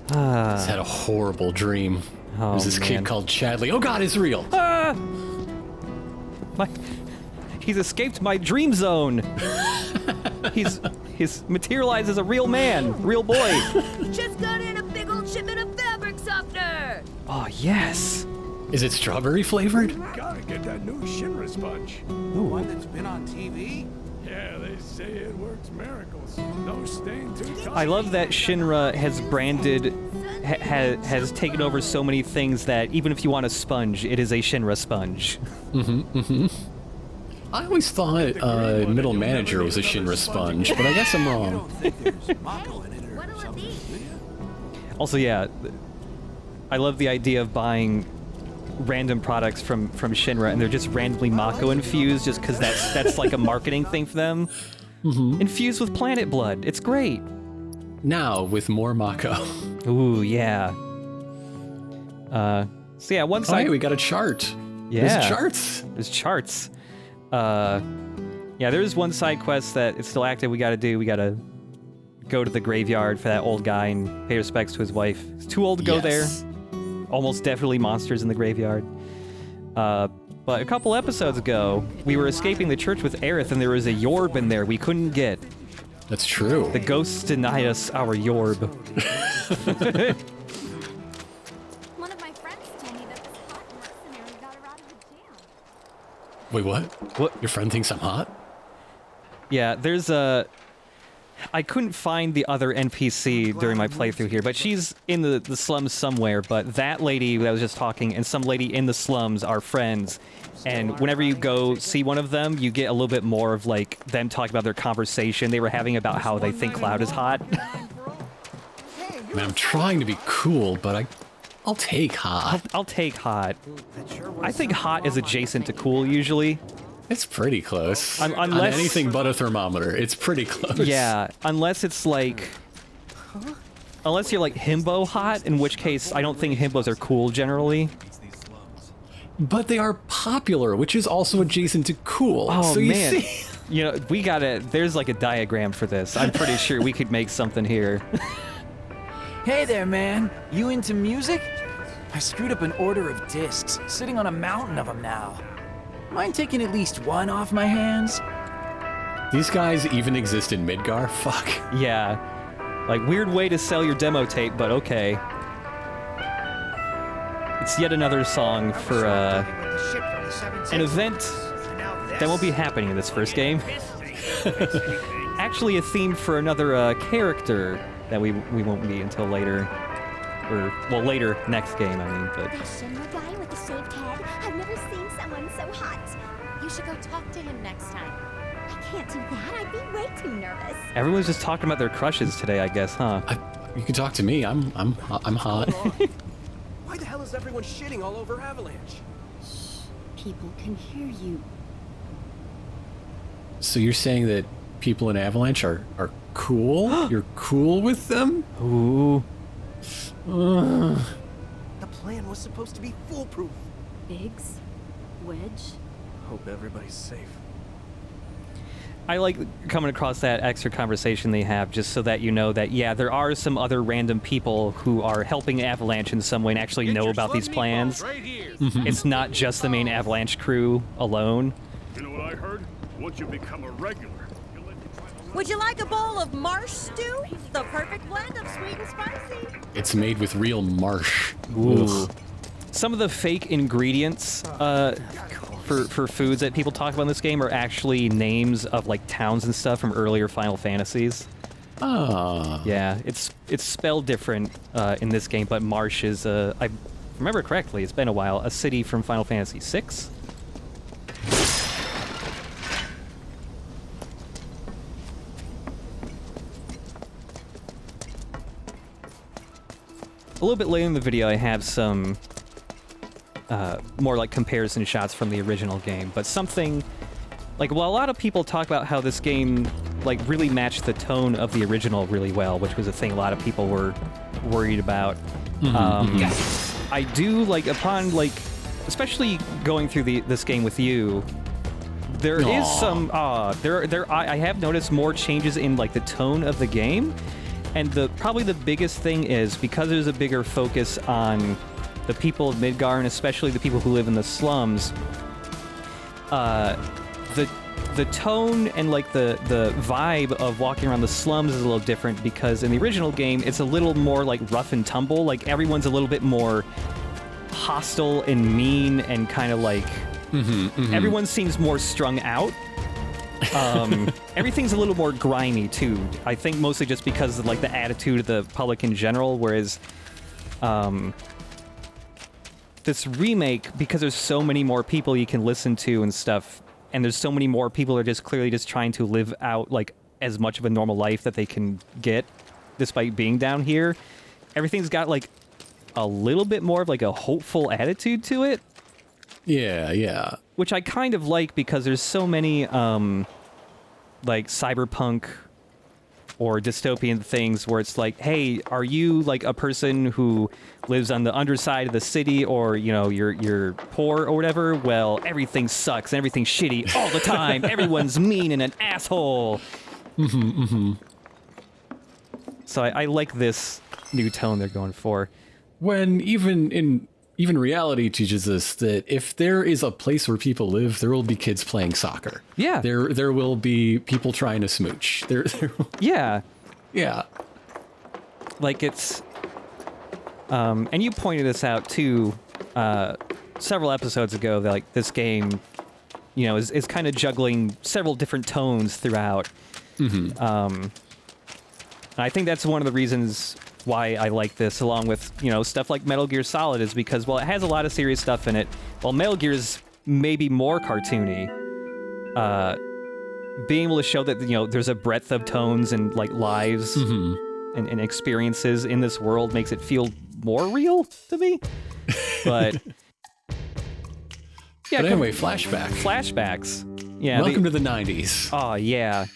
He's had a horrible dream. There's this kid called Chadley. Oh god, it's real! He's escaped my dream zone. He's materialized as a real man, real boy. Just got in a big old shipment of fabric softener. Oh yes. Is it strawberry flavored? Gotta get that new Shinra sponge. The one that's been on TV? Yeah, they say it works miracles. No stain too tough. I love that Shinra has branded, has taken over so many things that even if you want a sponge, it is a Shinra sponge. I always thought middle manager was a Shinra sponge, but I guess I'm wrong. Also, yeah, I love the idea of buying random products from Shinra, and they're just randomly Mako infused, just because that's like a marketing thing for them. Infused with planet blood. It's great. Now with more Mako. Ooh, yeah. So yeah, one side. Hey, we got a chart. Yeah. There's charts. There's charts. Yeah, there's one side quest that is still active we gotta do. We gotta go to the graveyard for that old guy and pay respects to his wife. He's too old to go there. Almost definitely monsters in the graveyard. But a couple episodes ago, we were escaping the church with Aerith, and there was a Yorb in there we couldn't get. That's true. The ghosts denied us our Yorb. One of my friends told me that this hot mercenary got her out of the jam. Wait, what? What? Your friend thinks I'm hot? Yeah, there's a... I couldn't find the other NPC during my playthrough here, but she's in the slums somewhere, but that lady that was just talking and some lady in the slums are friends, and whenever you go see one of them, you get a little bit more of, like, them talking about their conversation they were having about how they think Cloud is hot. I mean, I'm trying to be cool, but I'll take hot. I'll take hot. I think hot is adjacent to cool, usually. It's pretty close. On Unless... anything but a thermometer, it's pretty close. Yeah, unless it's like... Unless you're like himbo hot, in which case I don't think himbos are cool generally. But they are popular, which is also adjacent to cool. Oh, so man. You see... You know, we gotta... There's like a diagram for this. I'm pretty sure we could make something here. Hey there, man. You into music? I screwed up an order of discs, sitting on a mountain of them now. Mind taking at least one off my hands? These guys even exist in Midgar? Fuck. Yeah. Like, weird way to sell your demo tape, but okay. It's yet another song for, an event that won't be happening in this first game. Actually, a theme for another, character that we won't meet until later. Or, well, later, next game, I mean, but... That Shinra guy with the shaved head? I've never seen someone so hot. You should go talk to him next time. I can't do that. I'd be way too nervous. Everyone's just talking about their crushes today, I guess, huh? You can talk to me. I'm hot. Why the hell is everyone shitting all over Avalanche? Shh. People can hear you. So you're saying that people in Avalanche are cool? You're cool with them? Ooh. The plan was supposed to be foolproof. Biggs? Wedge? Hope everybody's safe. I like coming across that extra conversation they have just so that you know that, yeah, there are some other random people who are helping Avalanche in some way and actually know about these plans. Right here. It's not just the main Avalanche crew alone. You know what I heard? Once you become a regular, Would you like a bowl of marsh stew? The perfect blend of sweet and spicy. It's made with real marsh. Ooh. Ugh. Some of the fake ingredients for foods that people talk about in this game are actually names of like towns and stuff from earlier Final Fantasies. Ah. Yeah, it's spelled different in this game, but Marsh is, I remember correctly, it's been a while, a city from Final Fantasy VI. A little bit later in the video, I have some more like comparison shots from the original game, but something like, well, a lot of people talk about how this game like really matched the tone of the original really well, which was a thing a lot of people were worried about. I do like upon like, especially going through this game with you, there is some I have noticed more changes in like the tone of the game. And probably the biggest thing is because there's a bigger focus on the people of Midgar and especially the people who live in the slums. The tone and like the vibe of walking around the slums is a little different because in the original game it's a little more like rough and tumble. Like everyone's a little bit more hostile and mean and kind of like everyone seems more strung out. Everything's a little more grimy too. I think mostly just because of like the attitude of the public in general. Whereas this remake, because there's so many more people you can listen to and stuff, and there's so many more people who are just clearly just trying to live out like as much of a normal life that they can get, despite being down here. Everything's got like a little bit more of like a hopeful attitude to it. Yeah. Which I kind of like because there's so many like cyberpunk or dystopian things where it's like, hey, are you like a person who lives on the underside of the city or, you know, you're poor or whatever? Well, everything sucks and everything's shitty all the time. Everyone's mean and an asshole. So I like this new tone they're going for. When even reality teaches us that if there is a place where people live, there will be kids playing soccer. Yeah. There will be people trying to smooch. Yeah. Yeah. Like it's, and you pointed this out too, several episodes ago, that like this game, you know, is kind of juggling several different tones throughout. And I think that's one of the reasons why I like this, along with, you know, stuff like Metal Gear Solid, is because, well, it has a lot of serious stuff in it, while Metal Gear's maybe more cartoony. Being able to show that, you know, there's a breadth of tones and, like, lives and experiences in this world makes it feel more real to me. But... yeah, but anyway, flashbacks. Yeah. Welcome to the 90s. Oh, yeah.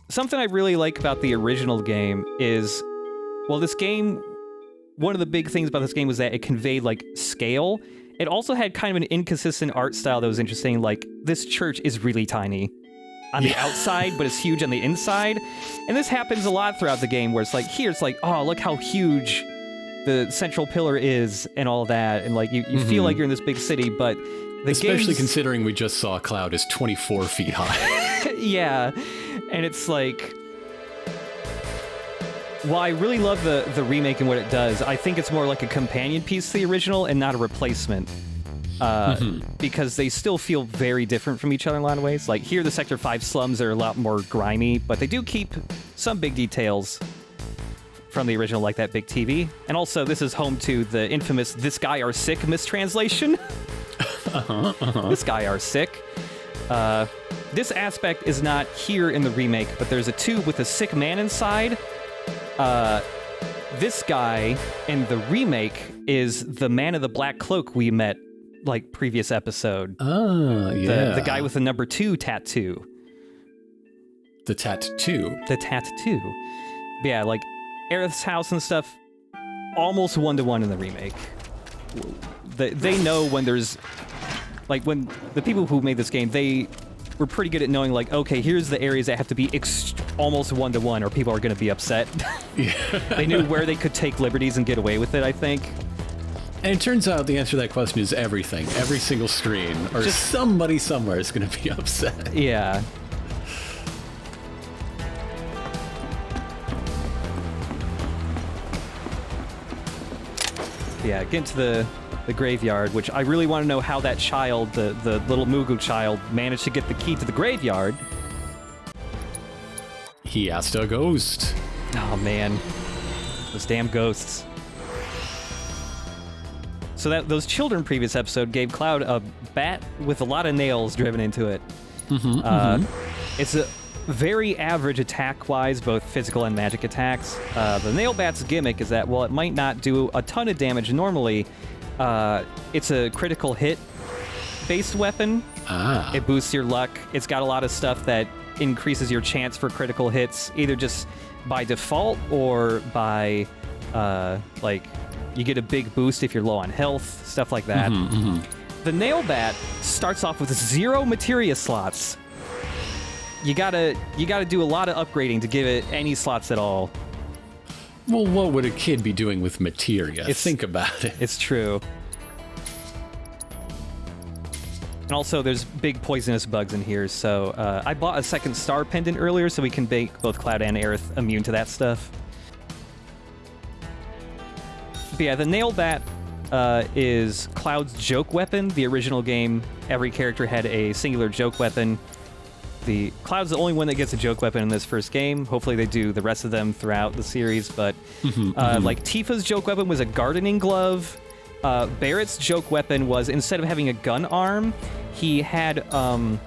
Something I really like about the original game is, well, this game, one of the big things about this game was that it conveyed, like, scale. It also had kind of an inconsistent art style that was interesting. Like, this church is really tiny on the outside, but it's huge on the inside. And this happens a lot throughout the game, where it's like, here it's like, oh, look how huge the central pillar is and all that. And, like, you feel like you're in this big city, but the especially considering we just saw Cloud is 24 feet high. Yeah. And it's like, while I really love the remake and what it does, I think it's more like a companion piece to the original and not a replacement. Because they still feel very different from each other in a lot of ways. Like here, the Sector 5 slums are a lot more grimy, but they do keep some big details from the original, like that big TV. And also, this is home to the infamous "This guy are sick" mistranslation. This guy are sick. This aspect is not here in the remake, but there's a tube with a sick man inside. This guy in the remake is the man of the black cloak we met, like, previous episode. Oh, yeah. The guy with the number 2 tattoo. The tattoo? The tattoo. Yeah, like, Aerith's house and stuff, almost 1-to-1 in the remake. They know when there's... Like, when the people who made this game, they were pretty good at knowing, like, okay, here's the areas that have to be almost 1-to-1 or people are going to be upset. Yeah. They knew where they could take liberties and get away with it, I think. And it turns out the answer to that question is everything. Every single screen, or just somebody somewhere is going to be upset. Yeah. Yeah, get into the graveyard, which I really want to know how that child, the little Moogle child, managed to get the key to the graveyard. He asked a ghost. Oh, man. Those damn ghosts. So those children previous episode gave Cloud a bat with a lot of nails driven into it. It's a very average attack-wise, both physical and magic attacks. The nail bat's gimmick is that, while it might not do a ton of damage normally, it's a critical hit-based weapon. It boosts your luck. It's got a lot of stuff that increases your chance for critical hits, either just by default or by, like, you get a big boost if you're low on health, stuff like that. The nail bat starts off with 0 materia slots. you gotta do a lot of upgrading to give it any slots at all. Well, what would a kid be doing with materia? Think about it. It's true. And also, there's big poisonous bugs in here, so I bought a second star pendant earlier so we can make both Cloud and Aerith immune to that stuff. But yeah, the nail bat is Cloud's joke weapon. The original game, every character had a singular joke weapon. The Cloud's the only one that gets a joke weapon in this first game. Hopefully they do the rest of them throughout the series, but like Tifa's joke weapon was a gardening glove. Barrett's joke weapon was, instead of having a gun arm, he had an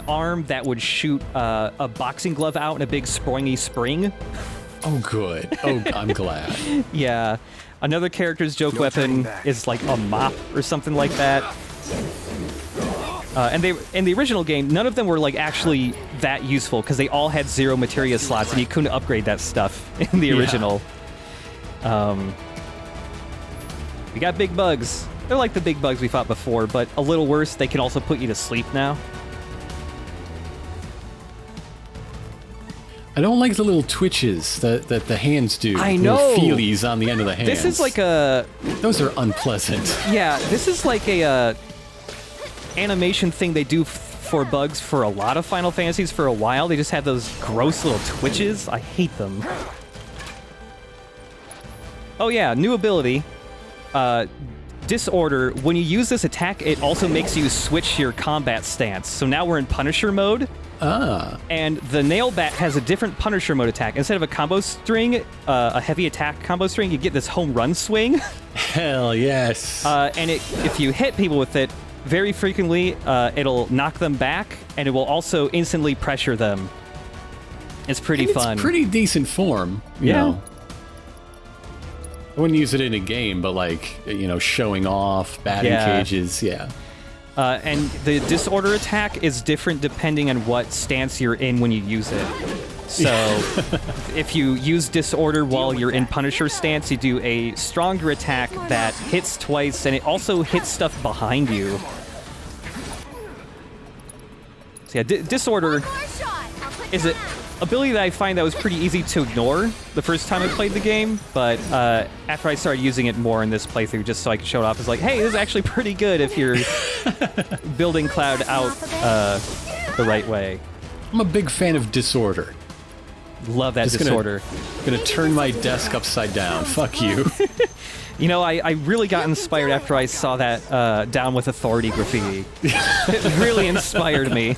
arm that would shoot a boxing glove out in a big springy spring. Oh, good. Oh, I'm glad. Yeah. Another character's joke weapon is like a mop or something like that. And they, in the original game, none of them were like actually that useful because they all had 0 materia slots and you couldn't upgrade that stuff in the original. We got big bugs. They're like the big bugs we fought before, but a little worse. They can also put you to sleep now. I don't like the little twitches that the hands do. I know. Little feelies on the end of the hands. This is like a... Those are unpleasant. Yeah, this is like a animation thing they do for bugs for a lot of Final Fantasies for a while. They just have those gross little twitches. I hate them. Oh yeah, new ability. Disorder. When you use this attack, it also makes you switch your combat stance. So now we're in Punisher mode. And the Nail Bat has a different Punisher mode attack. Instead of a combo string, a heavy attack combo string, you get this home run swing. Hell yes. And if you hit people with it very frequently, it'll knock them back, and it will also instantly pressure them. It's pretty fun. It's pretty decent form, you know. I wouldn't use it in a game, but like, showing off, batting cages, and the Disorder attack is different depending on what stance you're in when you use it. So if you use Disorder while you're in Punisher stance, you do a stronger attack that hits twice, and it also hits stuff behind you. So yeah, Disorder is an ability that I find that was pretty easy to ignore the first time I played the game, but after I started using it more in this playthrough, just so I could show it off, it's like, hey, this is actually pretty good if you're building Cloud out the right way. I'm a big fan of Disorder. Love that Disorder. Gonna turn my desk upside down. Fuck you. I really got inspired after I saw that Down with Authority graffiti. It really inspired me.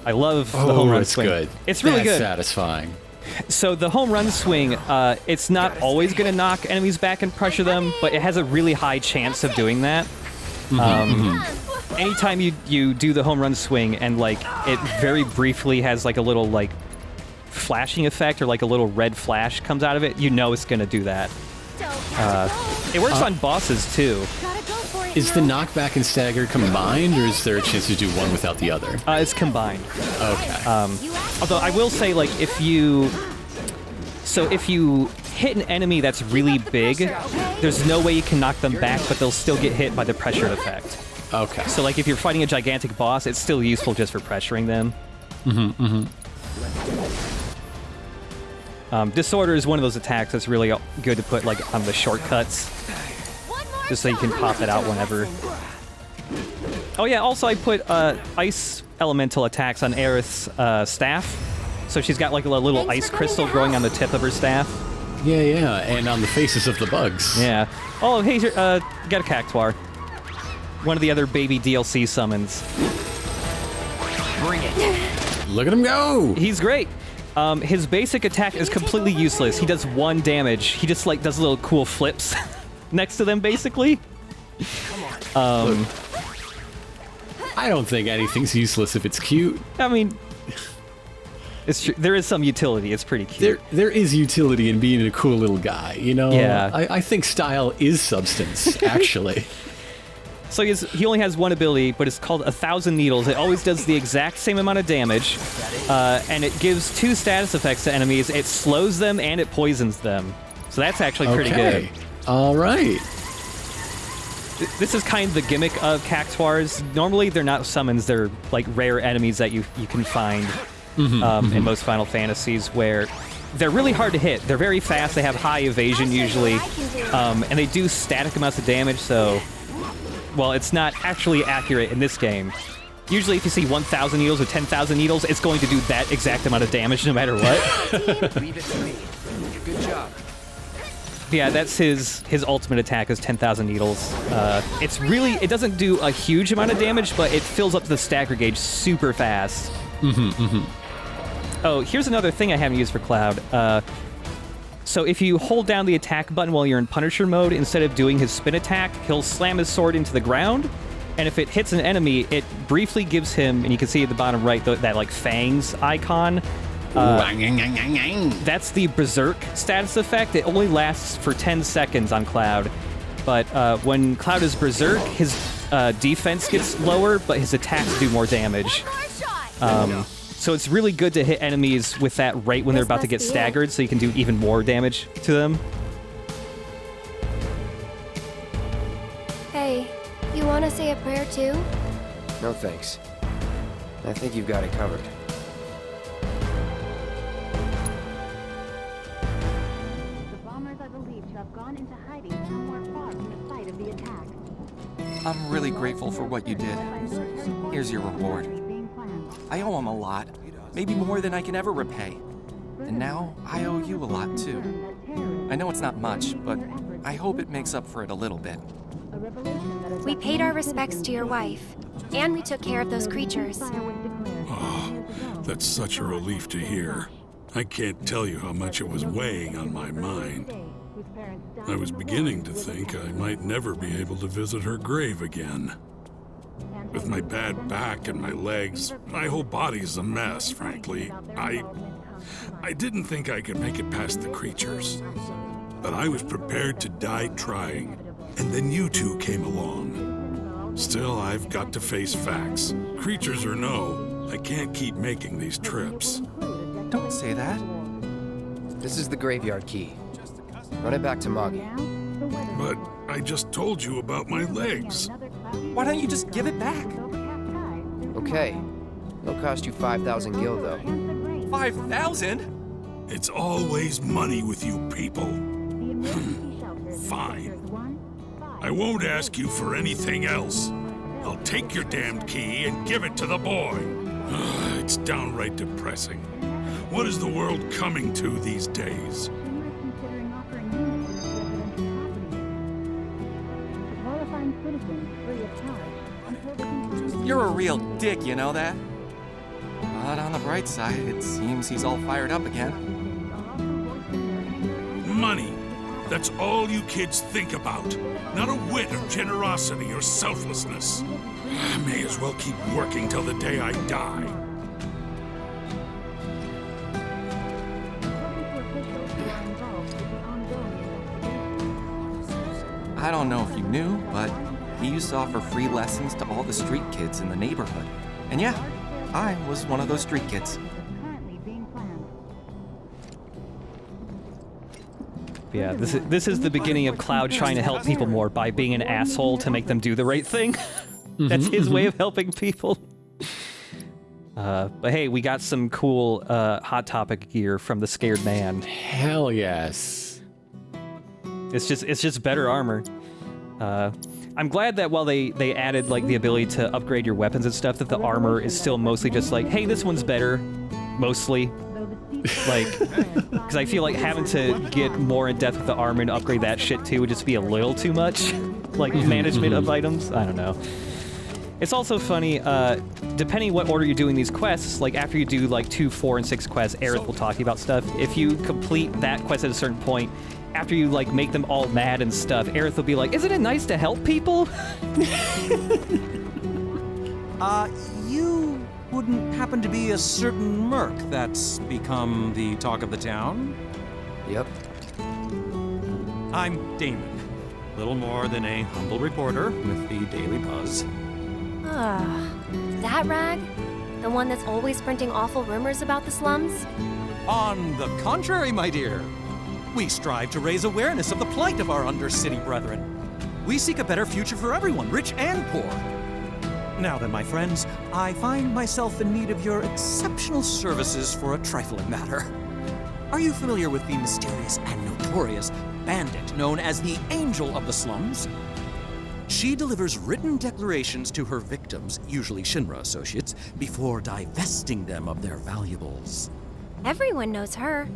I love the home run swing. Good. It's really good. Satisfying. So the home run swing, it's not always going to knock enemies back and pressure them, but it has a really high chance of doing that. Anytime you do the home run swing and like it very briefly has like a little like flashing effect or like a little red flash comes out of it, you know it's going to do that. It works on bosses too. Is the knockback and stagger combined, or is there a chance to do one without the other? It's combined. Okay. Although I will say, like, if you hit an enemy that's really big, there's no way you can knock them back, but they'll still get hit by the pressure effect. Okay. So, like, if you're fighting a gigantic boss, it's still useful just for pressuring them. Disorder is one of those attacks that's really good to put, like, on the shortcuts. Just so you can pop it out whenever. Oh yeah, also I put ice elemental attacks on Aerith's staff. So she's got like a little ice crystal growing on the tip of her staff. Yeah, and on the faces of the bugs. Yeah. Oh, hey, you got a Cactuar. One of the other baby DLC summons. Bring it. Look at him go! He's great. His basic attack is completely useless. He does 1 damage. He just like does little cool flips next to them, basically. I don't think anything's useless if it's cute. I mean, it's true. There is some utility. It's pretty cute. There is utility in being a cool little guy, you know? Yeah. I think style is substance, actually. So he only has 1 ability, but it's called 1,000 Needles. It always does the exact same amount of damage, and it gives 2 status effects to enemies. It slows them and it poisons them. So that's actually pretty good. All right. this is kind of the gimmick of Cactuars. Normally, they're not summons; they're like rare enemies that you can find in most Final Fantasies, where they're really hard to hit. They're very fast. They have high evasion usually, and they do static amounts of damage. So, well, it's not actually accurate in this game. Usually, if you see 1,000 needles or 10,000 needles, it's going to do that exact amount of damage no matter what. Leave it to me. Good job. Yeah, that's his ultimate attack is 10,000 needles. It doesn't do a huge amount of damage, but it fills up the stagger gauge super fast. Oh, here's another thing I haven't used for Cloud. So if you hold down the attack button while you're in Punisher mode, instead of doing his spin attack, he'll slam his sword into the ground, and if it hits an enemy, it briefly gives him, and you can see at the bottom right, that like fangs icon. That's the Berserk status effect. It only lasts for 10 seconds on Cloud. But when Cloud is Berserk, his defense gets lower, but his attacks do more damage. So it's really good to hit enemies with that right when they're about to get staggered, so you can do even more damage to them. Hey, you want to say a prayer too? No thanks. I think you've got it covered. The bombers are believed to have gone into hiding somewhere far from the site of the attack. I'm really grateful for what you did. Here's your reward. I owe him a lot, maybe more than I can ever repay. And now I owe you a lot too. I know it's not much, but I hope it makes up for it a little bit. We paid our respects to your wife, and we took care of those creatures. Oh, that's such a relief to hear. I can't tell you how much it was weighing on my mind. I was beginning to think I might never be able to visit her grave again. With my bad back and my legs, my whole body's a mess, frankly. I didn't think I could make it past the creatures. But I was prepared to die trying, and then you two came along. Still, I've got to face facts. Creatures or no, I can't keep making these trips. Don't say that. This is the graveyard key. Run it back to Moggy. But I just told you about my legs. Why don't you just give it back? Okay. It'll cost you 5,000 gil, though. 5,000? It's always money with you people. Fine. I won't ask you for anything else. I'll take your damned key and give it to the boy. It's downright depressing. What is the world coming to these days? You're a real dick, you know that? But on the bright side, it seems he's all fired up again. Money. That's all you kids think about. Not a whit of generosity or selflessness. I may as well keep working till the day I die. I don't know if you knew, but he used to offer free lessons to all the street kids in the neighborhood. And yeah, I was one of those street kids. Yeah, this is the beginning of Cloud trying to help people more by being an asshole to make them do the right thing. That's his way of helping people. But hey, we got some cool Hot Topic gear from the Scared Man. Hell yes. It's just better armor. I'm glad that while they added like the ability to upgrade your weapons and stuff, that the armor is still mostly just like, hey, this one's better, mostly. Like, because I feel like having to get more in depth with the armor and upgrade that shit too would just be a little too much. Like management of items, I don't know. It's also funny, depending what order you're doing these quests, like after you do like 2, 4, and 6 quests, Aerith will talk to you about stuff. If you complete that quest at a certain point, after you like make them all mad and stuff, Aerith will be like, isn't it nice to help people? You wouldn't happen to be a certain merc that's become the talk of the town? Yep. I'm Damon. Little more than a humble reporter with the Daily Buzz. That rag? The one that's always printing awful rumors about the slums? On the contrary, my dear. We strive to raise awareness of the plight of our undercity brethren. We seek a better future for everyone, rich and poor. Now then, my friends, I find myself in need of your exceptional services for a trifling matter. Are you familiar with the mysterious and notorious bandit known as the Angel of the Slums? She delivers written declarations to her victims, usually Shinra associates, before divesting them of their valuables. Everyone knows her.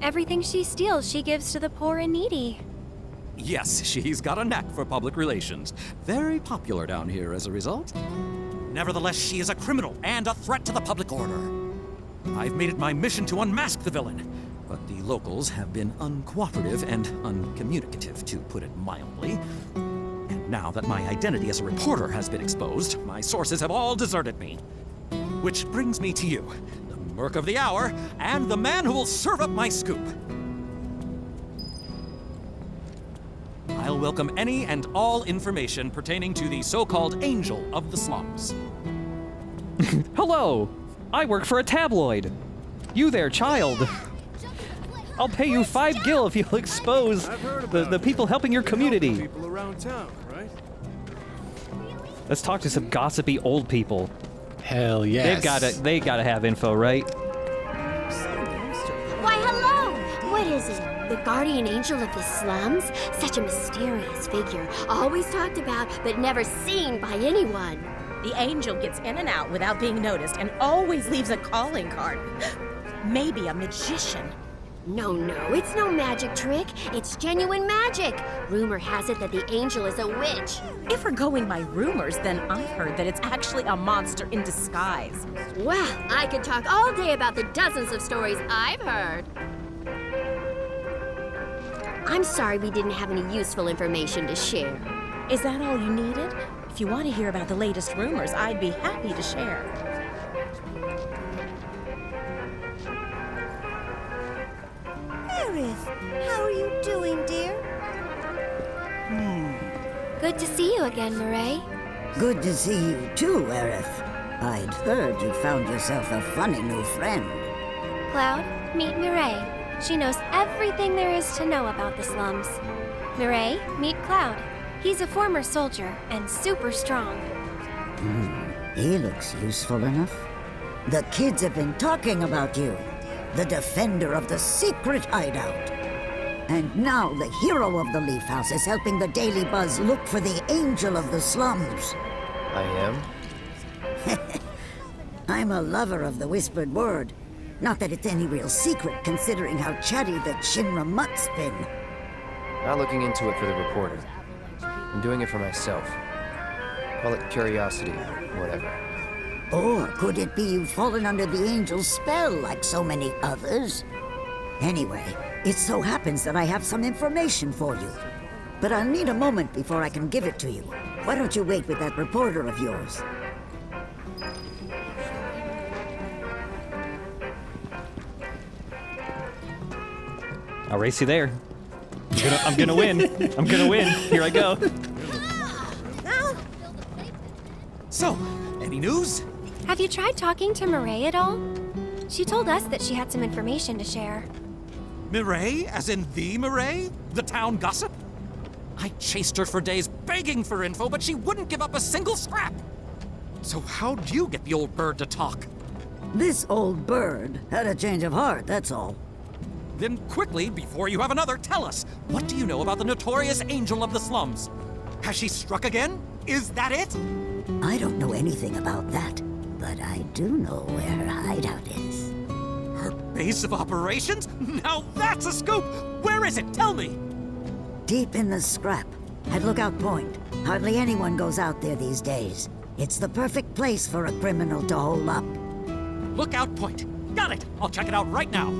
Everything she steals, she gives to the poor and needy. Yes, she's got a knack for public relations. Very popular down here as a result. Nevertheless, she is a criminal and a threat to the public order. I've made it my mission to unmask the villain, but the locals have been uncooperative and uncommunicative, to put it mildly. And now that my identity as a reporter has been exposed, my sources have all deserted me. Which brings me to you, the Merc of the Hour, and the man who will serve up my scoop. I'll welcome any and all information pertaining to the so-called Angel of the Slums. Hello! I work for a tabloid. You there, child. I'll pay you 5 gil if you'll expose the people helping your community. People around town, right? Let's talk to some gossipy old people. Hell yes. They gotta have info, right? Why, hello! What is it? The guardian angel of the slums? Such a mysterious figure. Always talked about, but never seen by anyone. The angel gets in and out without being noticed and always leaves a calling card. Maybe a magician. No, it's no magic trick. It's genuine magic. Rumor has it that the angel is a witch. If we're going by rumors, then I've heard that it's actually a monster in disguise. Well, I could talk all day about the dozens of stories I've heard. I'm sorry we didn't have any useful information to share. Is that all you needed? If you want to hear about the latest rumors, I'd be happy to share. Aerith, how are you doing, dear? Good to see you again, Murray. Good to see you too, Aerith. I'd heard you found yourself a funny new friend. Cloud, meet Murray. She knows everything there is to know about the slums. Murray, meet Cloud. He's a former soldier and super strong. He looks useful enough. The kids have been talking about you. The defender of the secret hideout. And now the hero of the Leaf House is helping the Daily Buzz look for the Angel of the Slums. I am? I'm a lover of the whispered word. Not that it's any real secret, considering how chatty the Shinra mutt's been. Not looking into it for the reporter. I'm doing it for myself. Call it curiosity, whatever. Or could it be you've fallen under the Angel's spell like so many others? Anyway, it so happens that I have some information for you. But I'll need a moment before I can give it to you. Why don't you wait with that reporter of yours? I'll race you there. I'm gonna win. I'm gonna win. Here I go. So, any news? Have you tried talking to Murray at all? She told us that she had some information to share. Mireille, as in the Mireille? The town gossip? I chased her for days begging for info, but she wouldn't give up a single scrap. So how'd you get the old bird to talk? This old bird had a change of heart, that's all. Then quickly, before you have another, tell us, what do you know about the notorious Angel of the Slums? Has she struck again? Is that it? I don't know anything about that, but I do know where her hideout is. Her base of operations? Now that's a scoop! Where is it? Tell me! Deep in the scrap, at Lookout Point. Hardly anyone goes out there these days. It's the perfect place for a criminal to hole up. Lookout Point. Got it! I'll check it out right now.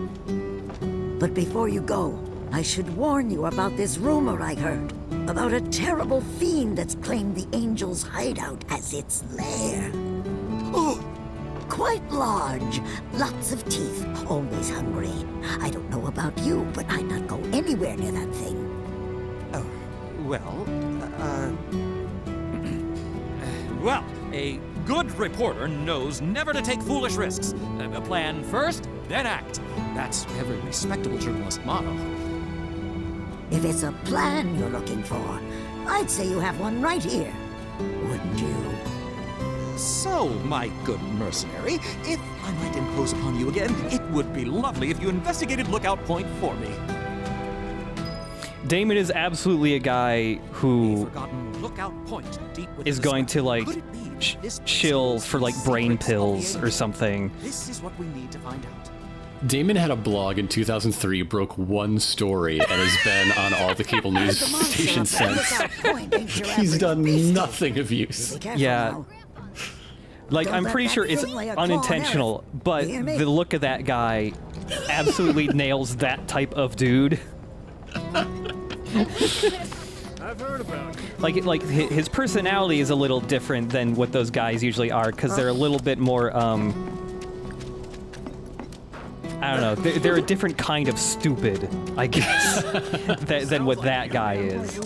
But before you go, I should warn you about this rumor I heard. About a terrible fiend that's claimed the Angel's hideout as its lair. Oh! Quite large, lots of teeth, always hungry. I don't know about you, but I'd not go anywhere near that thing. Oh, well, well, a good reporter knows never to take foolish risks. Plan first, then act. That's every respectable journalist motto. If it's a plan you're looking for, I'd say you have one right here. Wouldn't you? So, my good mercenary, if I might impose upon you again, it would be lovely if you investigated Lookout Point for me. Damon is absolutely a guy who Lookout Point deep is going to, like, chill for, like, brain pills or something. This is what we need to find out. Damon had a blog in 2003, broke one story, and has been on all the cable news stations since. He's done nothing of use. Yeah. Like, I'm pretty sure it's unintentional, but the look of that guy absolutely nails that type of dude. I've heard about you. Like his personality is a little different than what those guys usually are, because they're a little bit more, I don't know, they're a different kind of stupid, I guess, than what that guy is.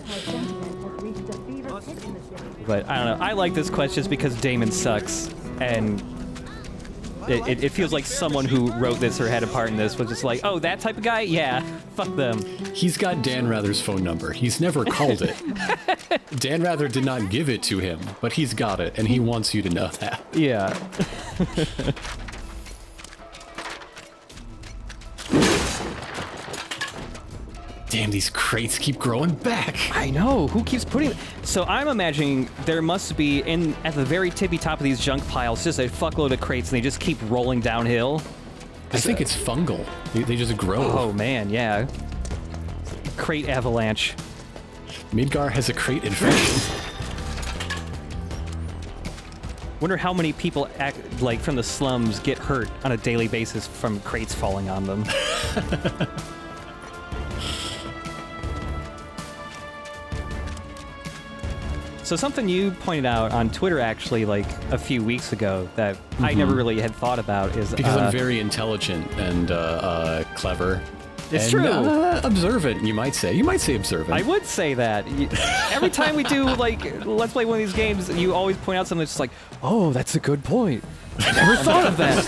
But I don't know, I like this quest just because Damon sucks, and it feels like someone who wrote this or had a part in this was just like, oh, that type of guy? Yeah, fuck them. He's got Dan Rather's phone number. He's never called it. Dan Rather did not give it to him, but he's got it, and he wants you to know that. Yeah. Damn, these crates keep growing back. I know, who keeps putting... So I'm imagining there must be, at the very tippy top of these junk piles, just a fuckload of crates, and they just keep rolling downhill. I think it's fungal. They just grow. Oh, man, yeah. Crate avalanche. Midgar has a crate infection. Wonder how many people, from the slums, get hurt on a daily basis from crates falling on them. So something you pointed out on Twitter, actually, like a few weeks ago, that I never really had thought about is... Because I'm very intelligent and clever. It's and, true. Observant, you might say. You might say observant. I would say that. Every time we do, like, let's play one of these games, you always point out something that's just like, oh, that's a good point. I never thought of that.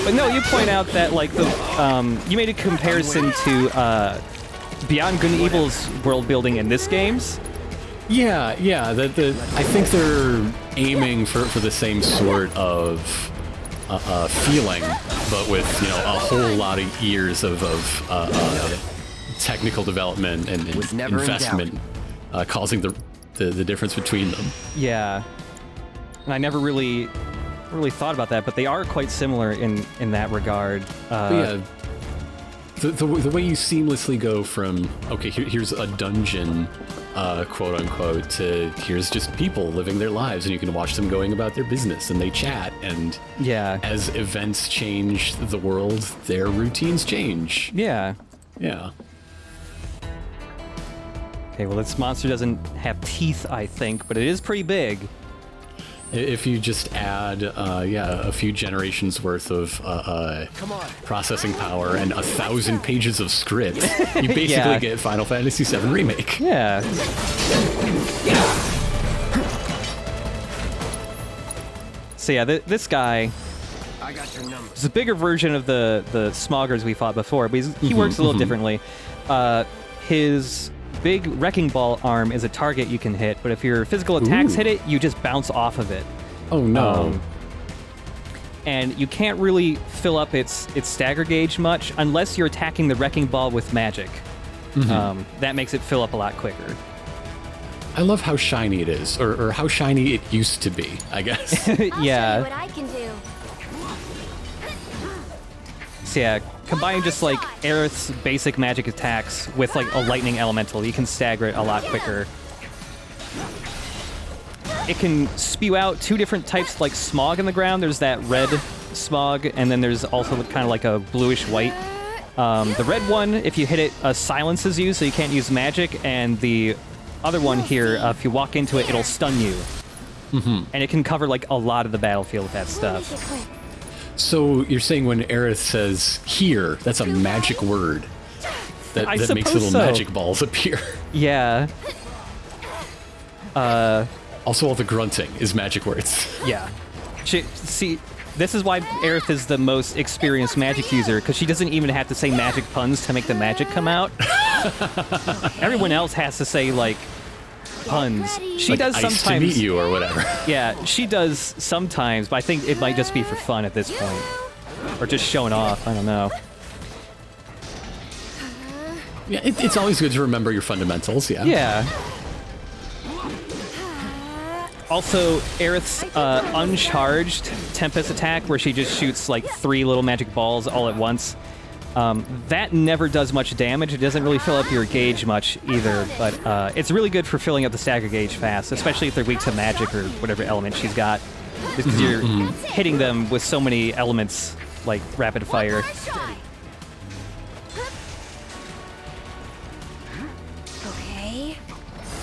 But no, you point out that, like, you made a comparison to Beyond Good and Evil's world building in this game's. Yeah. I think they're aiming for the same sort of feeling, but with a whole lot of years of technical development and investment causing the difference between them. Yeah, and I never really thought about that, but they are quite similar in that regard. Yeah. The way you seamlessly go from, okay, here's a dungeon, quote unquote, to here's just people living their lives, and you can watch them going about their business, and they chat, and as events change the world, their routines change. Yeah. Yeah. Okay, well, this monster doesn't have teeth, I think, but it is pretty big. If you just add, a few generations worth of processing power and 1,000 pages of script, you basically get Final Fantasy VII Remake. Yeah. So yeah, this guy is a bigger version of the Smoggers we fought before, but he works a little differently. His big wrecking ball arm is a target you can hit, but if your physical attacks hit it, you just bounce off of it. Oh no. And you can't really fill up its stagger gauge much unless you're attacking the wrecking ball with magic. That makes it fill up a lot quicker. I love how shiny it is, or how shiny it used to be, I guess. I'll show you what I can do. So yeah, combining just like Aerith's basic magic attacks with like a lightning elemental, you can stagger it a lot quicker. It can spew out two different types like smog in the ground. There's that red smog, and then there's also kind of like a bluish-white. The red one, if you hit it, silences you, so you can't use magic, and the other one here, if you walk into it, it'll stun you. And it can cover like a lot of the battlefield with that stuff. So you're saying when Aerith says "here," that's a magic word that makes little magic balls appear. Yeah. Also, all the grunting is magic words. Yeah. See, this is why Aerith is the most experienced magic user, because she doesn't even have to say magic puns to make the magic come out. Everyone else has to say, like, puns. She like does ice sometimes. to meet you or whatever. Yeah, she does sometimes, but I think it might just be for fun at this point. Or just showing off, I don't know. Yeah, it's always good to remember your fundamentals, yeah. Yeah. Also, Aerith's uncharged Tempest attack, where she just shoots like 3 little magic balls all at once, that never does much damage. It doesn't really fill up your gauge much either, but it's really good for filling up the stagger gauge fast, especially if they're weak to magic or whatever element she's got. Because you're hitting them with so many elements, like rapid fire.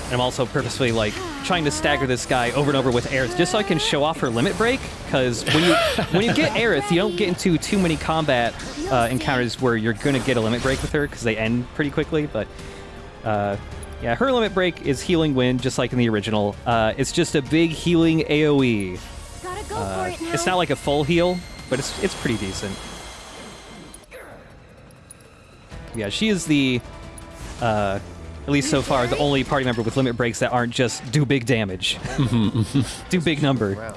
And I'm also purposefully like trying to stagger this guy over and over with Aerith just so I can show off her limit break. Because when you get Aerith, you don't get into too many combat encounters where you're gonna get a limit break with her because they end pretty quickly. But yeah, her limit break is Healing Wind, just like in the original. It's just a big healing AOE. It's not like a full heal, but it's pretty decent. Yeah, she is the. At least so far, the only party member with limit breaks that aren't just do big damage. Do big number. Wow.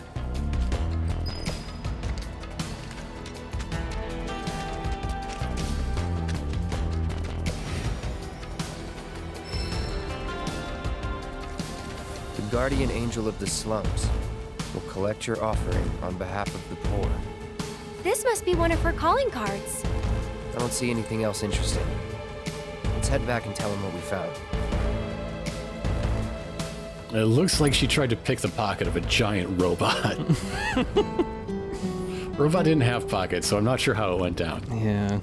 The guardian angel of the slums will collect your offering on behalf of the poor. This must be one of her calling cards. I don't see anything else interesting. Let's head back and tell him what we found. It looks like she tried to pick the pocket of a giant robot. Robot didn't have pockets, so I'm not sure how it went down. Yeah.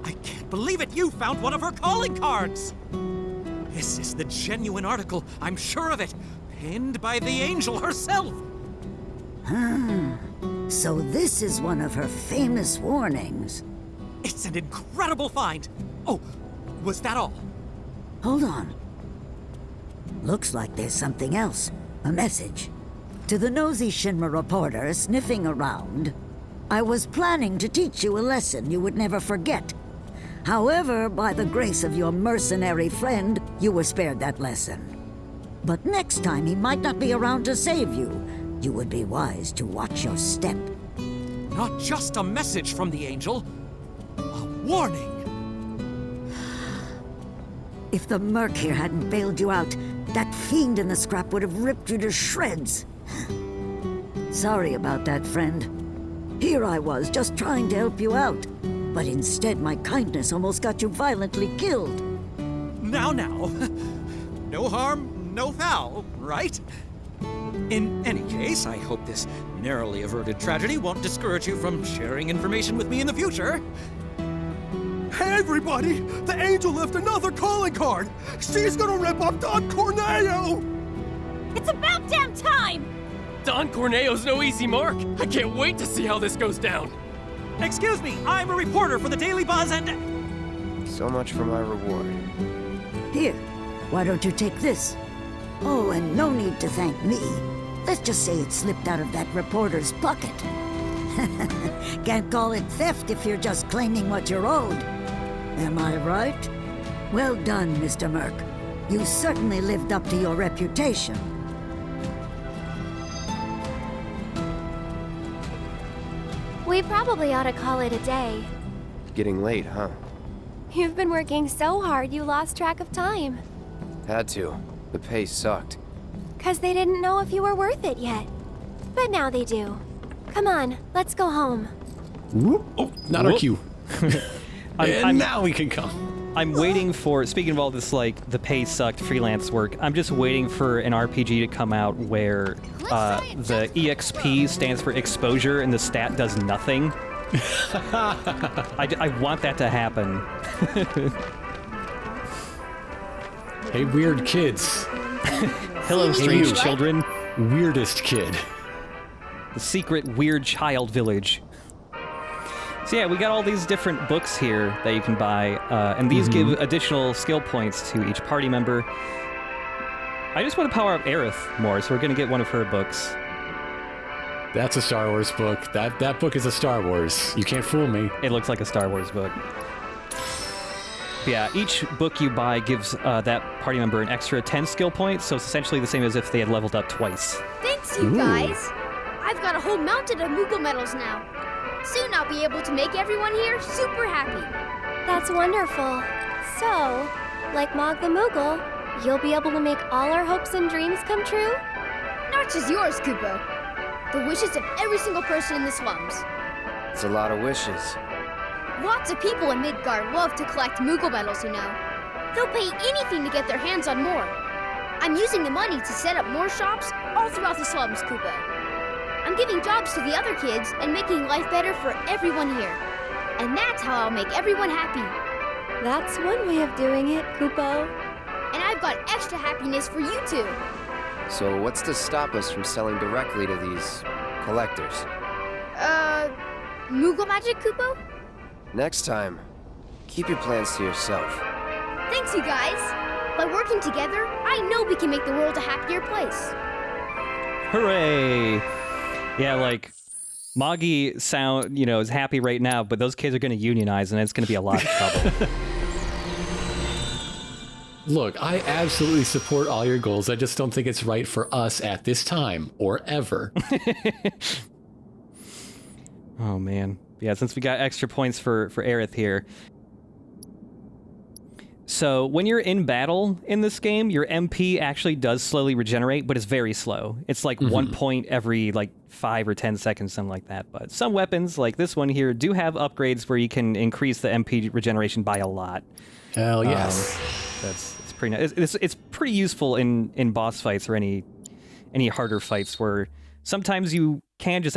I can't believe it! You found one of her calling cards! This is the genuine article, I'm sure of it. Penned by the angel herself. So this is one of her famous warnings. It's an incredible find. Oh, was that all? Hold on. Looks like there's something else. A message. To the nosy Shinra reporter sniffing around, I was planning to teach you a lesson you would never forget. However, by the grace of your mercenary friend, you were spared that lesson. But next time he might not be around to save you. You would be wise to watch your step. Not just a message from the angel, a warning. If the Merc here hadn't bailed you out, that fiend in the scrap would have ripped you to shreds. Sorry about that, friend. Here I was, just trying to help you out. But instead, my kindness almost got you violently killed. Now. No harm, no foul, right? In any case, I hope this narrowly averted tragedy won't discourage you from sharing information with me in the future. Hey, everybody! The angel left another calling card! She's gonna rip up Don Corneo! It's about damn time! Don Corneo's no easy mark! I can't wait to see how this goes down! Excuse me, I'm a reporter for the Daily Buzz and... So much for my reward. Here, why don't you take this? Oh, and no need to thank me. Let's just say it slipped out of that reporter's pocket. Can't call it theft if you're just claiming what you're owed. Am I right? Well done, Mr. Merc. You certainly lived up to your reputation. We probably ought to call it a day. Getting late, huh? You've been working so hard you lost track of time. Had to. The pay sucked. 'Cause they didn't know if you were worth it yet. But now they do. Come on, let's go home. Whoop. Oh, not our cue. Now we can come. I'm waiting for, speaking of all this, like, the pay sucked freelance work, I'm just waiting for an RPG to come out where the EXP stands for exposure and the stat does nothing. I want that to happen. Hey, weird kids. Hello, strange children. Weirdest kid. The secret weird child village. So yeah, we got all these different books here that you can buy, and these give additional skill points to each party member. I just want to power up Aerith more, so we're going to get one of her books. That's a Star Wars book. That book is a Star Wars. You can't fool me. It looks like a Star Wars book. Yeah, each book you buy gives that party member an extra 10 skill points, so it's essentially the same as if they had leveled up twice. Thanks, you guys. I've got a whole mountain of Moogle medals now. Soon I'll be able to make everyone here super happy. That's wonderful. So, like Mog the Moogle, you'll be able to make all our hopes and dreams come true? Not just yours, Kupo. The wishes of every single person in the slums. It's a lot of wishes. Lots of people in Midgar love to collect Moogle medals, you know. They'll pay anything to get their hands on more. I'm using the money to set up more shops all throughout the slums, Kupo. I'm giving jobs to the other kids and making life better for everyone here. And that's how I'll make everyone happy. That's one way of doing it, Kupo. And I've got extra happiness for you too. So what's to stop us from selling directly to these collectors? Moogle magic, Kupo? Next time, keep your plans to yourself. Thanks, you guys. By working together, I know we can make the world a happier place. Hooray! Yeah, like, Moggy is happy right now, but those kids are going to unionize, and it's going to be a lot of trouble. Look, I absolutely support all your goals. I just don't think it's right for us at this time, or ever. Oh, man. Yeah, since we got extra points for Aerith here. So when you're in battle in this game, your MP actually does slowly regenerate, but it's very slow. It's like 1 point every 5 or 10 seconds, something like that. But some weapons, like this one here, do have upgrades where you can increase the MP regeneration by a lot. Hell yes. It's pretty nice. It's pretty useful in boss fights or any harder fights where sometimes you can just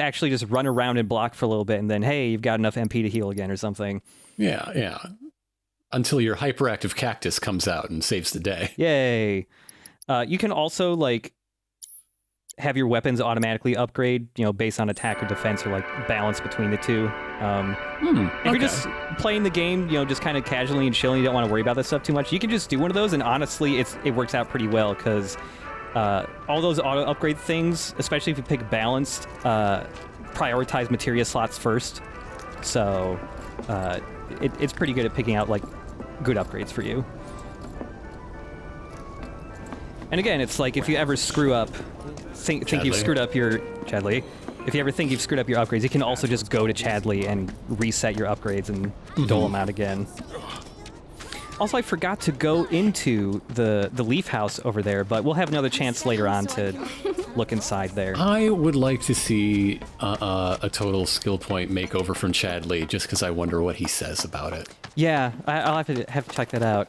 run around and block for a little bit, and then, hey, you've got enough MP to heal again or something. Yeah. Until your hyperactive cactus comes out and saves the day. Yay. You can also, have your weapons automatically upgrade, based on attack or defense or, balance between the two. If you're just playing the game, just kind of casually and chilling, you don't want to worry about this stuff too much, you can just do one of those, and honestly, it works out pretty well, because all those auto upgrade things, especially if you pick balanced, prioritize materia slots first. So it's pretty good at picking out good upgrades for you. And again, it's like if you ever screw up, think you've screwed up your Chadley. If you ever think you've screwed up your upgrades, you can also just go to Chadley and reset your upgrades and dole them out again. Also, I forgot to go into the Leaf House over there, but we'll have another chance later on to look inside there. I would like to see a total skill point makeover from Chadley, just because I wonder what he says about it. Yeah, I'll have to check that out.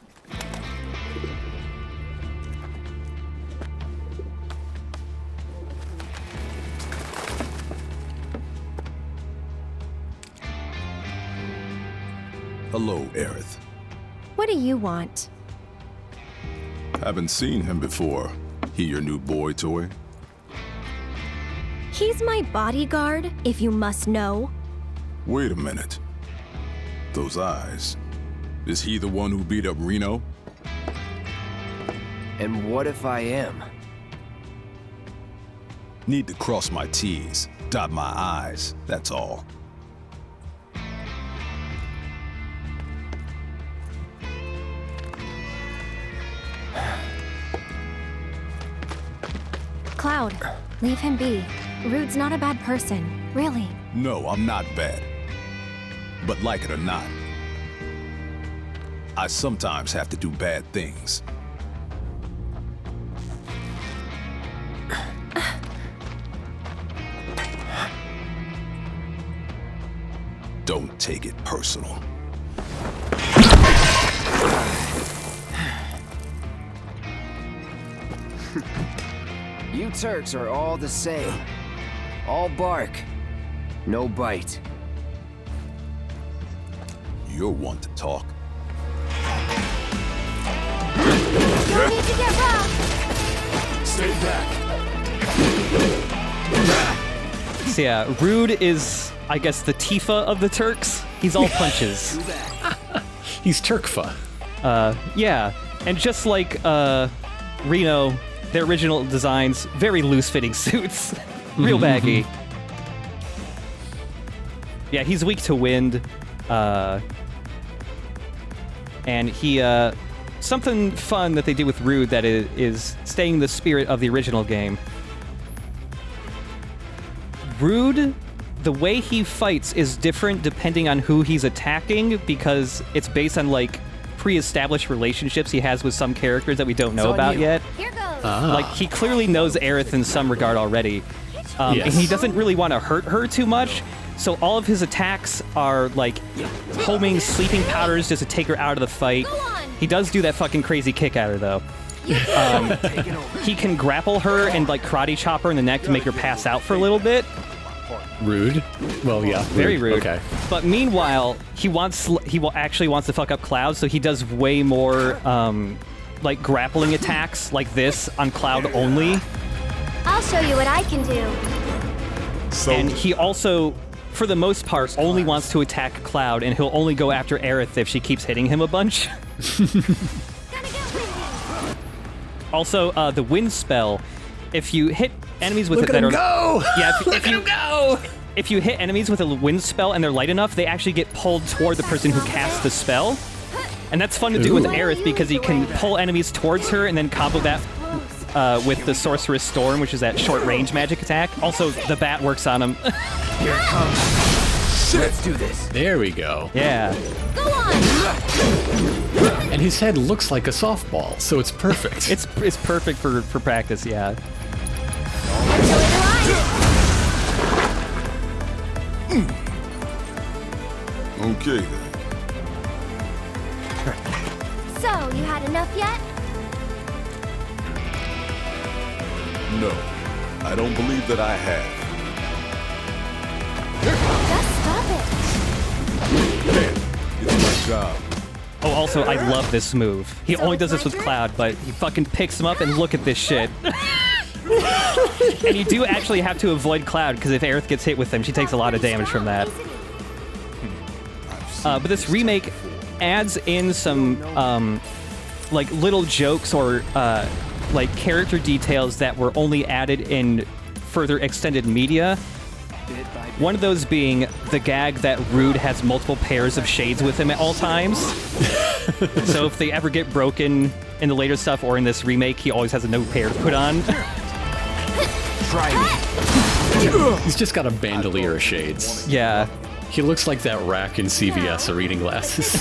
Hello, Aerith. What do you want? Haven't seen him before. He your new boy toy? He's my bodyguard, if you must know. Wait a minute. Those eyes. Is he the one who beat up Reno? And what if I am? Need to cross my T's, dot my I's, that's all. Cloud, leave him be. Rude's not a bad person, really. No, I'm not bad. But like it or not, I sometimes have to do bad things. Don't take it personal. You Turks are all the same. All bark, no bite. You're one to talk. No need to get rough! Stay back. So yeah, Rude is, I guess, the Tifa of the Turks. He's all punches. He's Turkfa. Yeah, and just like Reno, their original designs, very loose-fitting suits. Real baggy. Yeah, he's weak to wind. And he, something fun that they did with Rude that is staying the spirit of the original game. Rude, the way he fights is different depending on who he's attacking because it's based on, like, pre-established relationships he has with some characters that we don't know about yet. Here goes. Like, he clearly knows Aerith in some regard already. And he doesn't really want to hurt her too much, so all of his attacks are, like, homing sleeping powders just to take her out of the fight. He does do that fucking crazy kick at her, though. He can grapple her and, like, karate chop her in the neck to make her pass out for a little bit. Rude. Well, yeah. Very rude. Okay. But meanwhile, he actually wants to fuck up Cloud, so he does way more, like, grappling attacks like this on Cloud only. I'll show you what I can do. And he also, for the most part, only wants to attack Cloud, and he'll only go after Aerith if she keeps hitting him a bunch. Also, the wind spell, if you hit enemies with Look it that at are... him go! Yeah, Look at him go! If you hit enemies with a wind spell and they're light enough, they actually get pulled toward the person who casts the spell. And that's fun to do with Aerith because you can pull enemies towards her and then combo that with the Sorceress Storm, which is that short-range magic attack. Also, the bat works on him. Here it comes. Let's do this. There we go. Yeah. Go on. And his head looks like a softball, so it's perfect. It's perfect for practice, yeah. Okay then. So, you had enough yet? No, I don't believe that I have. Just stop it. Man, it's my job. Oh, also, I love this move. He only does this with Cloud, but he fucking picks him up and look at this shit. And you do actually have to avoid Cloud, because if Aerith gets hit with him, she takes a lot of damage from that. But this remake adds in some, like, little jokes or, like, character details that were only added in further extended media. One of those being the gag that Rude has multiple pairs of shades with him at all times. So if they ever get broken in the later stuff or in this remake, he always has a new pair to put on. He's just got a bandolier of shades. Yeah. He looks like that rack in CVS of reading glasses.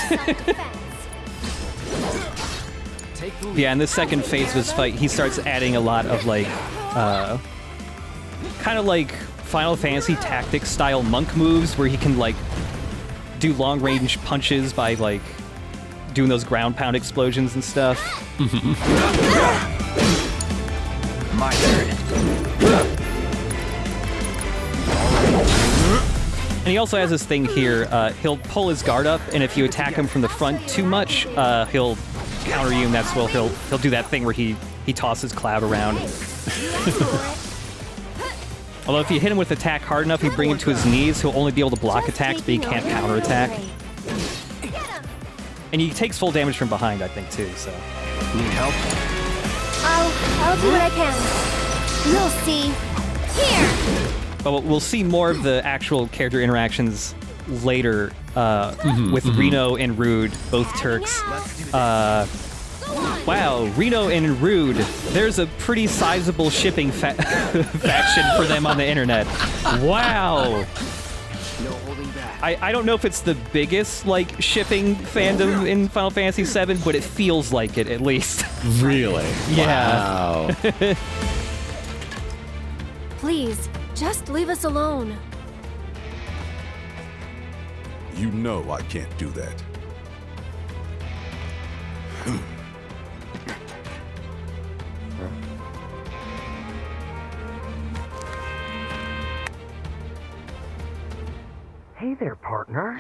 Yeah, in the second phase of his fight, he starts adding a lot of, like, kind of like Final Fantasy Tactics style monk moves where he can, like, do long range punches by, like, doing those ground pound explosions and stuff. My turn. And he also has this thing here, he'll pull his guard up, and if you attack him from the front too much, he'll counter you, and that's where he'll do that thing where he tosses Cloud around. Although if you hit him with attack hard enough, you bring him to his knees, he'll only be able to block attacks, but he can't counterattack. And he takes full damage from behind, I think, too, so... Need help? I'll do what I can. You'll see. Here! But we'll see more of the actual character interactions later with Reno and Rude, both Turks. Wow, Reno and Rude, there's a pretty sizable shipping faction for them on the internet. Wow. I don't know if it's the biggest, like, shipping fandom in Final Fantasy VII, but it feels like it, at least. Really? Yeah. Wow. Please, just leave us alone. You know I can't do that. Hey there, partner.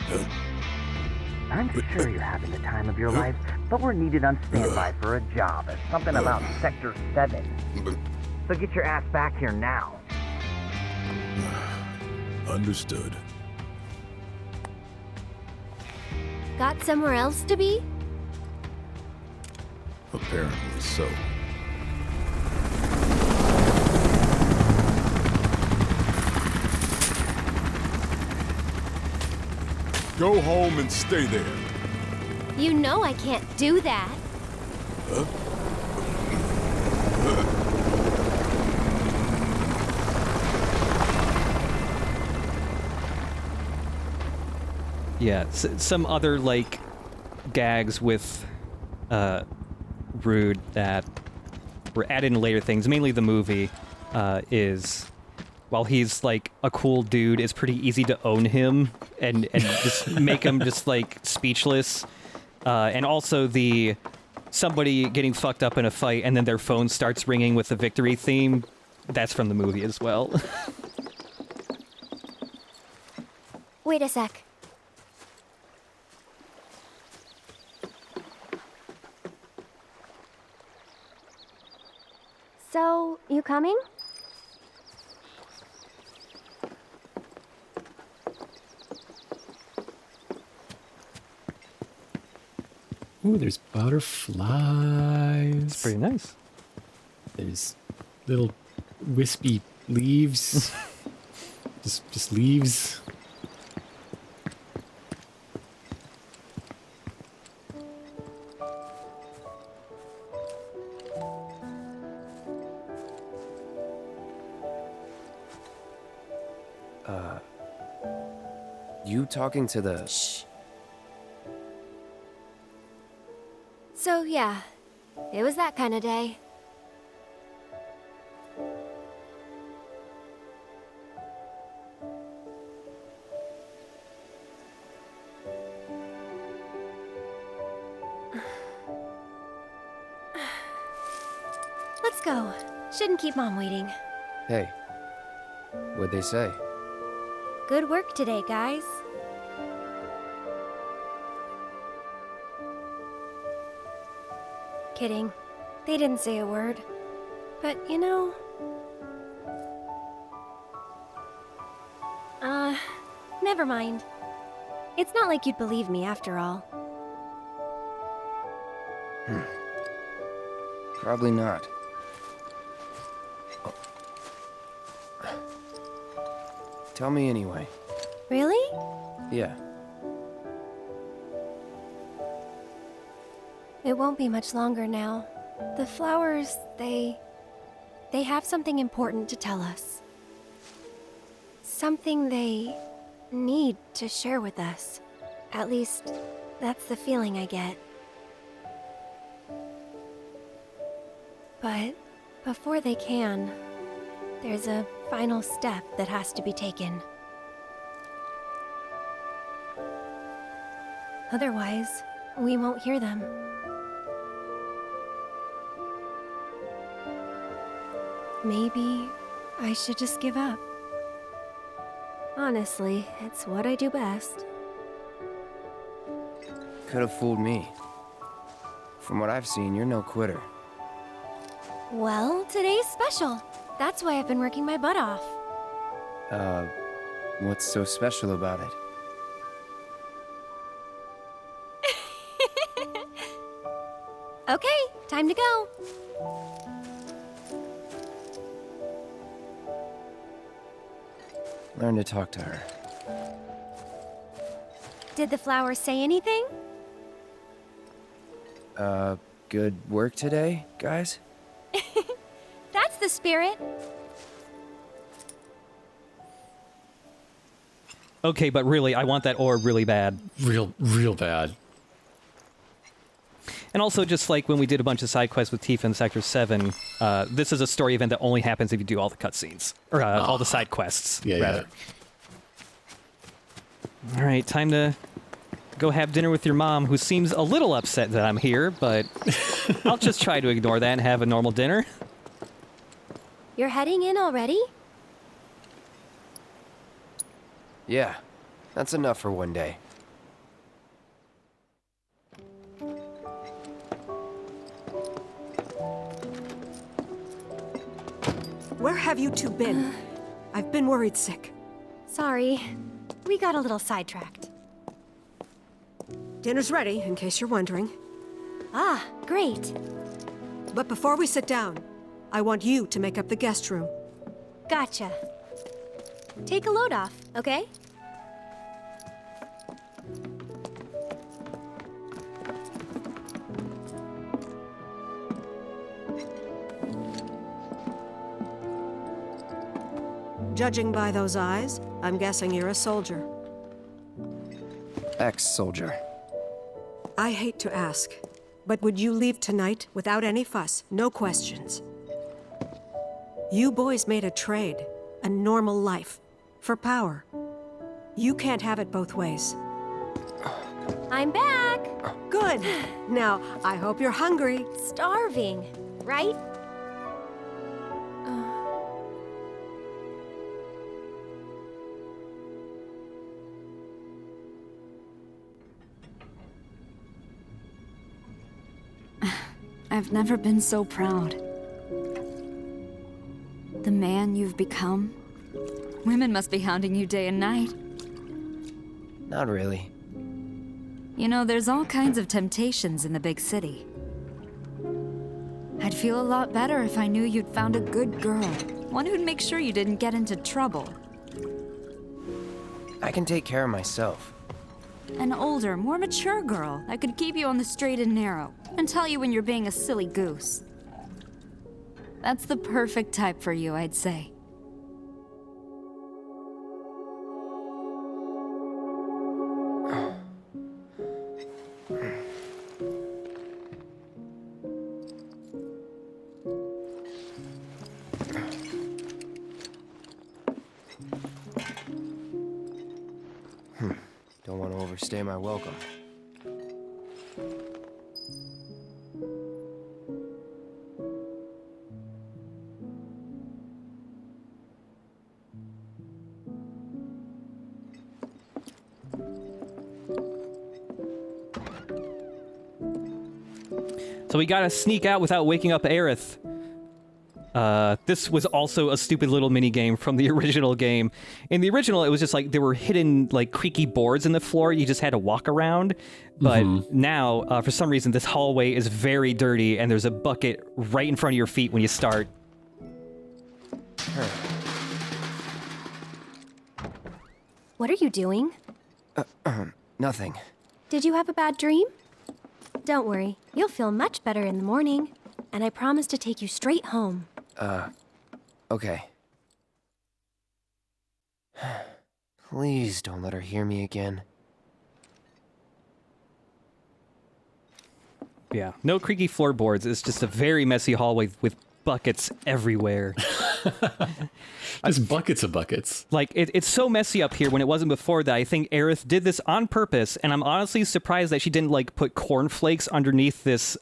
I'm sure you're having the time of your life, but we're needed on standby for a job at something about Sector 7. So get your ass back here now. Understood. Got somewhere else to be? Apparently so. Go home and stay there. You know I can't do that. Yeah, some other, like, gags with Rude that were added in later things, mainly the movie, is while he's, like, a cool dude, it's pretty easy to own him and just make him just, like, speechless. And also the somebody getting fucked up in a fight and then their phone starts ringing with the victory theme, that's from the movie as well. Wait a sec. So, you coming? Ooh, there's butterflies. It's pretty nice. There's little wispy leaves. just leaves. You talking to the... Shh. So, yeah. It was that kind of day. Let's go. Shouldn't keep Mom waiting. Hey. What'd they say? Good work today, guys. Kidding. They didn't say a word. But, you know... never mind. It's not like you'd believe me after all. Probably not. Tell me anyway. Really? Yeah. It won't be much longer now. The flowers, they have something important to tell us. Something they need to share with us. At least, that's the feeling I get. But before they can, there's a final step that has to be taken. Otherwise, we won't hear them. Maybe I should just give up. Honestly, it's what I do best. Could have fooled me. From what I've seen, you're no quitter. Well, today's special. That's why I've been working my butt off. What's so special about it? Okay, time to go. Learn to talk to her. Did the flowers say anything? Good work today, guys? That's the spirit. Okay, but really, I want that orb really bad. Real bad. And also, just like when we did a bunch of side quests with Tifa in Sector 7, this is a story event that only happens if you do all the cutscenes. Or all the side quests, rather. Yeah. All right, time to go have dinner with your mom, who seems a little upset that I'm here, but I'll just try to ignore that and have a normal dinner. You're heading in already? Yeah, that's enough for one day. Where have you two been? I've been worried sick. Sorry. We got a little sidetracked. Dinner's ready, in case you're wondering. Ah, great. But before we sit down, I want you to make up the guest room. Gotcha. Take a load off, okay? Judging by those eyes, I'm guessing you're a soldier. Ex-soldier. I hate to ask, but would you leave tonight without any fuss, no questions? You boys made a trade, a normal life, for power. You can't have it both ways. I'm back! Good. Now, I hope you're hungry. Starving, right? I've never been so proud. The man you've become. Women must be hounding you day and night. Not really. You know, there's all kinds of temptations in the big city. I'd feel a lot better if I knew you'd found a good girl. One who'd make sure you didn't get into trouble. I can take care of myself. An older, more mature girl that could keep you on the straight and narrow and tell you when you're being a silly goose. That's the perfect type for you, I'd say. Don't want to overstay my welcome. So we gotta sneak out without waking up Aerith. This was also a stupid little mini game from the original game. In the original, it was just like there were hidden like creaky boards in the floor. You just had to walk around. But now, for some reason, this hallway is very dirty, and there's a bucket right in front of your feet when you start. What are you doing? Nothing. Did you have a bad dream? Don't worry, you'll feel much better in the morning. And I promise to take you straight home. Okay. Please don't let her hear me again. Yeah, no creaky floorboards. It's just a very messy hallway with buckets everywhere. Just buckets of buckets. Like, it's so messy up here when it wasn't before that. I think Aerith did this on purpose, and I'm honestly surprised that she didn't, like, put cornflakes underneath this,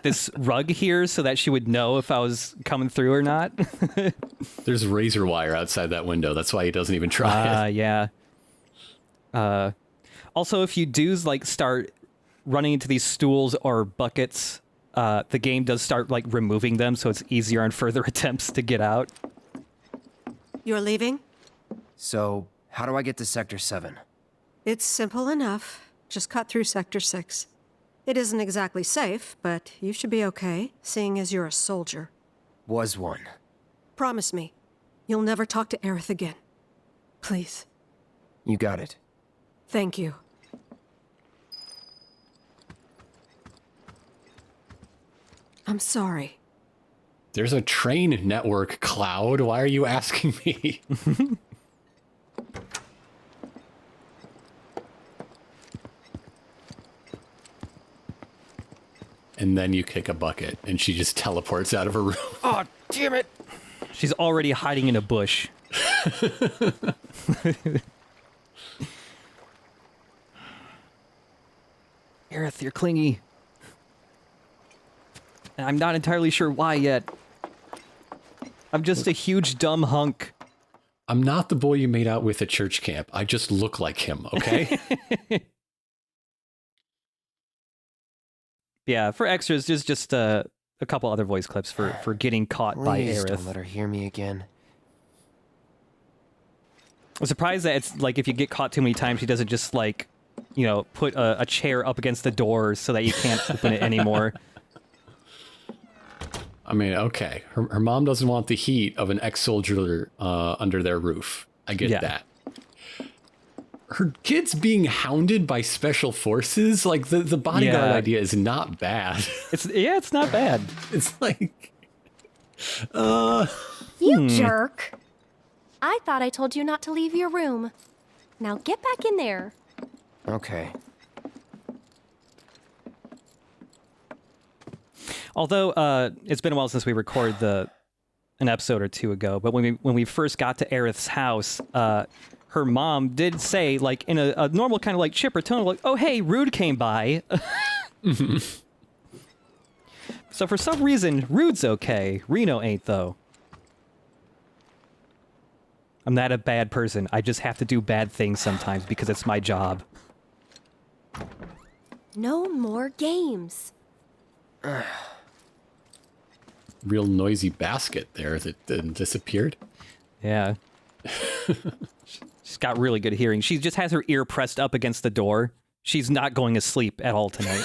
this rug here so that she would know if I was coming through or not. There's razor wire outside that window. That's why he doesn't even try it. Yeah. Also, if you do, like, start running into these stools or buckets, the game does start, like, removing them, so it's easier on further attempts to get out. You're leaving? So, how do I get to Sector 7? It's simple enough. Just cut through Sector 6. It isn't exactly safe, but you should be okay, seeing as you're a soldier. Was one. Promise me, you'll never talk to Aerith again. Please. You got it. Thank you. I'm sorry. There's a train network, Cloud. Why are you asking me? And then you kick a bucket, and she just teleports out of her room. Oh, damn it! She's already hiding in a bush. Aerith, you're clingy. And I'm not entirely sure why yet. I'm just a huge dumb hunk. I'm not the boy you made out with at church camp. I just look like him, okay? Yeah, for extras, there's just a couple other voice clips for getting caught by Please Aerith. don't let her hear me again. I'm surprised that it's like if you get caught too many times, she doesn't just like, you know, put a chair up against the door so that you can't open it anymore. I mean, okay. Her mom doesn't want the heat of an ex-soldier under their roof. I get that. Her kids being hounded by special forces, like the bodyguard idea is not bad. It's not bad. It's like, you jerk. I thought I told you not to leave your room. Now get back in there. Okay. Although it's been a while since we recorded an episode or two ago, but when we first got to Aerith's house, her mom did say, like, in a normal kind of like chipper tone, like, "Oh hey, Rude came by." So for some reason, Rude's okay. Reno ain't though. I'm not a bad person. I just have to do bad things sometimes because it's my job. No more games. Real noisy basket there that disappeared. Yeah. She's got really good hearing. She just has her ear pressed up against the door. She's not going to sleep at all tonight.